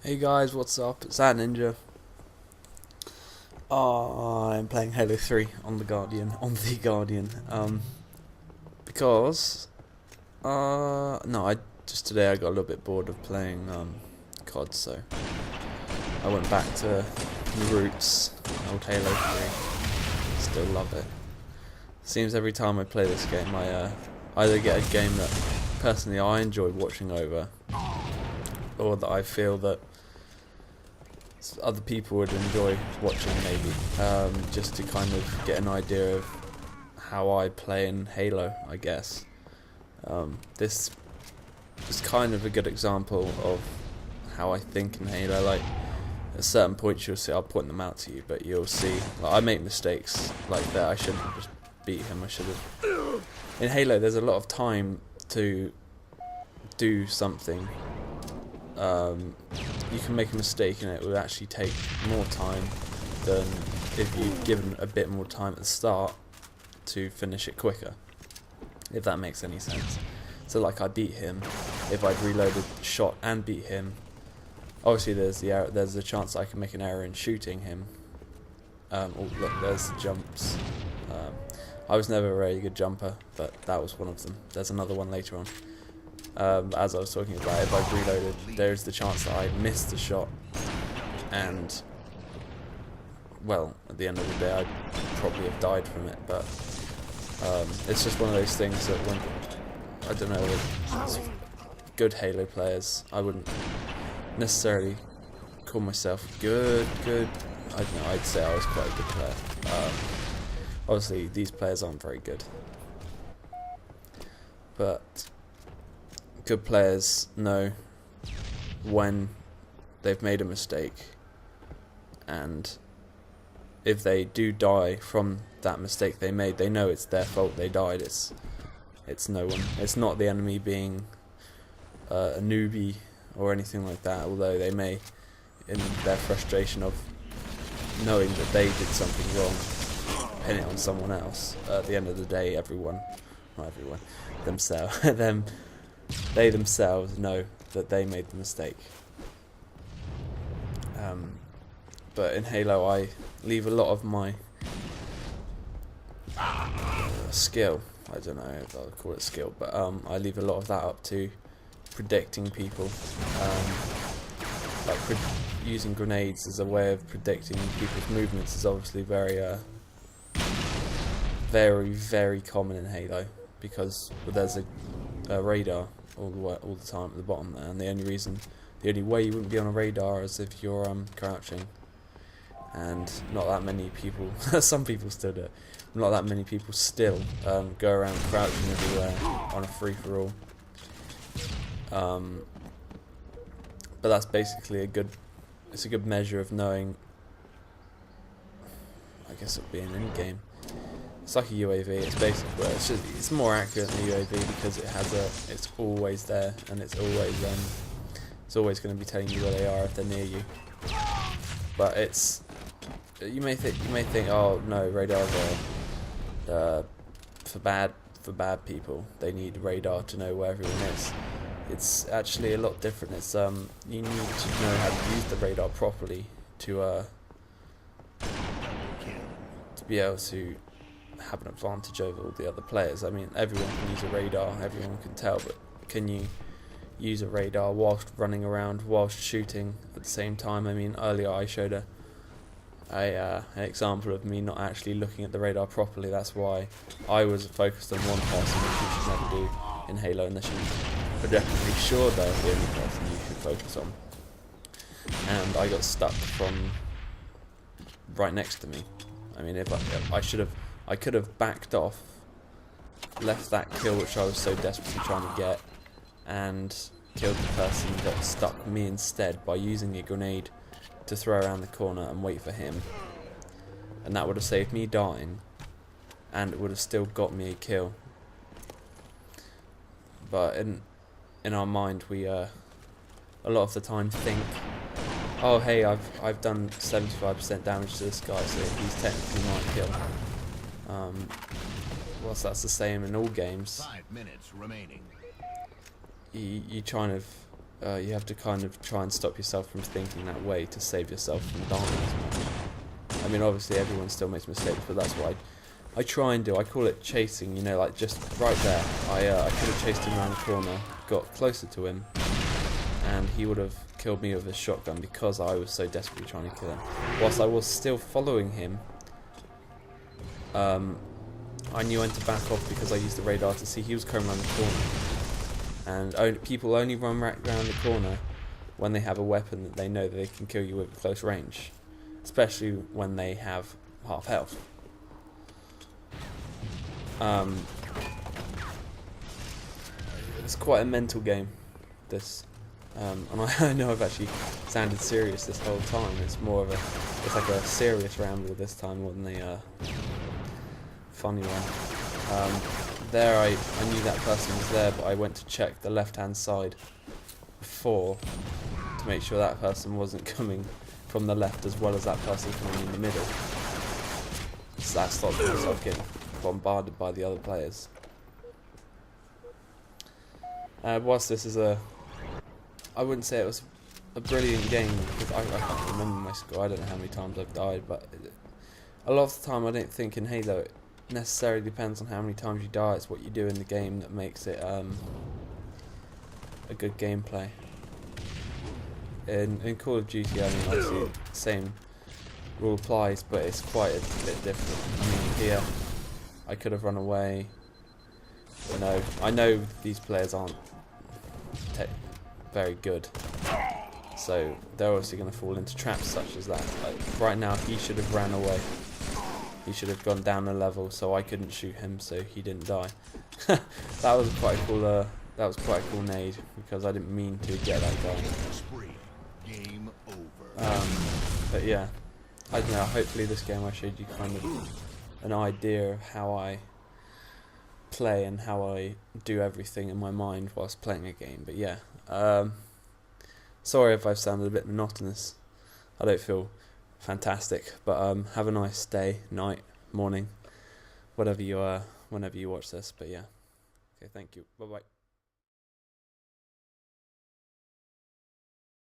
Hey guys, what's up? It's Theaaaninjaaaa. I'm playing Halo 3 on the Guardian. Because no, today I got a little bit bored of playing COD, so I went back to the roots, old Halo 3. Still love it. Seems every time I play this game, I either get a game that personally I enjoy watching over, or that I feel that other people would enjoy watching, maybe, just to kind of get an idea of how I play in Halo, I guess. This is kind of a good example of how I think in Halo. Like, at certain points you'll see, I'll point them out to you, but you'll see, like, I make mistakes like that. I shouldn't have just beat him, I should have. In Halo there's a lot of time to do something. You can make a mistake and it will actually take more time than if you'd given a bit more time at the start to finish it quicker, if that makes any sense. So like, I beat him, if I'd reloaded, shot and beat him, obviously there's a chance I can make an error in shooting him. Oh look, there's the jumps. I was never a very good jumper, but that was one of them. There's another one later on. As I was talking about, if I've reloaded, there's the chance that I missed the shot, and, well, at the end of the day I'd probably have died from it, but it's just one of those things that when, I don't know, with good Halo players, I wouldn't necessarily call myself good, I don't know, I'd say I was quite a good player. Obviously these players aren't very good, but good players know when they've made a mistake, and if they do die from that mistake they made, they know it's their fault they died. It's no one. It's not the enemy being a newbie or anything like that, although they may, in their frustration of knowing that they did something wrong, pin it on someone else. At the end of the day, they themselves know that they made the mistake. But in Halo I leave a lot of my skill, I don't know if I'll call it skill, but I leave a lot of that up to predicting people. Like using grenades as a way of predicting people's movements is obviously very very common in Halo, because there's a radar all the time at the bottom there, and the only way you wouldn't be on a radar is if you're crouching, and not that many people some people still do it, not that many people still go around crouching everywhere on a free-for-all. But that's basically a good measure of knowing, I guess it would be an end-game. It's like a UAV. It's basically, it's more accurate than a UAV because it's always there, and it's always going to be telling you where they are if they're near you. But you may think, oh no, radars are for bad people. They need radar to know where everyone is. It's actually a lot different. It's you need to know how to use the radar properly to be able to have an advantage over all the other players. I mean, everyone can use a radar, everyone can tell, but can you use a radar whilst running around, whilst shooting at the same time? I mean, earlier I showed an example of me not actually looking at the radar properly. That's why I was focused on one person, which you should never do in Halo, unless you're definitely sure they're the only person you should focus on. And I got stuck from right next to me. I mean, I could have backed off, left that kill which I was so desperately trying to get, and killed the person that stuck me instead by using a grenade to throw around the corner and wait for him. And that would have saved me dying, and it would have still got me a kill. But in our mind, we a lot of the time think, oh hey, I've done 75% damage to this guy, so he's technically my kill. Whilst that's the same in all games, 5 minutes remaining. you kind of you have to kind of try and stop yourself from thinking that way to save yourself from dying. I mean, obviously everyone still makes mistakes, but that's what I try and do. I call it chasing, you know, like just right there. I could have chased him around the corner, got closer to him, and he would have killed me with his shotgun because I was so desperately trying to kill him. Whilst I was still following him, I knew when to back off because I used the radar to see he was coming around the corner. And people only run right around the corner when they have a weapon that they know that they can kill you with at close range, especially when they have half health. It's quite a mental game, this, and I know I've actually sounded serious this whole time. It's more of it's like a serious ramble this time more than a funny one. There I knew that person was there, but I went to check the left-hand side before to make sure that person wasn't coming from the left as well as that person coming in the middle. So that stopped myself getting bombarded by the other players. Whilst this is I wouldn't say it was a brilliant game, because I can't remember my score. I don't know how many times I've died, but a lot of the time I don't think in Halo it necessarily depends on how many times you die. It's what you do in the game that makes it a good gameplay. In Call of Duty, I mean, obviously the same rule applies, but it's quite a bit different. I mean, here I could have run away. You know, I know these players aren't very good, so they're obviously going to fall into traps such as that. Like right now, he should have ran away. He should have gone down a level, so I couldn't shoot him, so he didn't die. That was quite a cool. That was quite a cool nade because I didn't mean to get that guy. But yeah, I don't know. Hopefully, this game I showed you kind of an idea of how I play and how I do everything in my mind whilst playing a game. But yeah, sorry if I've sounded a bit monotonous. I don't feel fantastic, but have a nice day, night, morning, whatever you whenever you watch this. But yeah, okay, thank you, bye bye.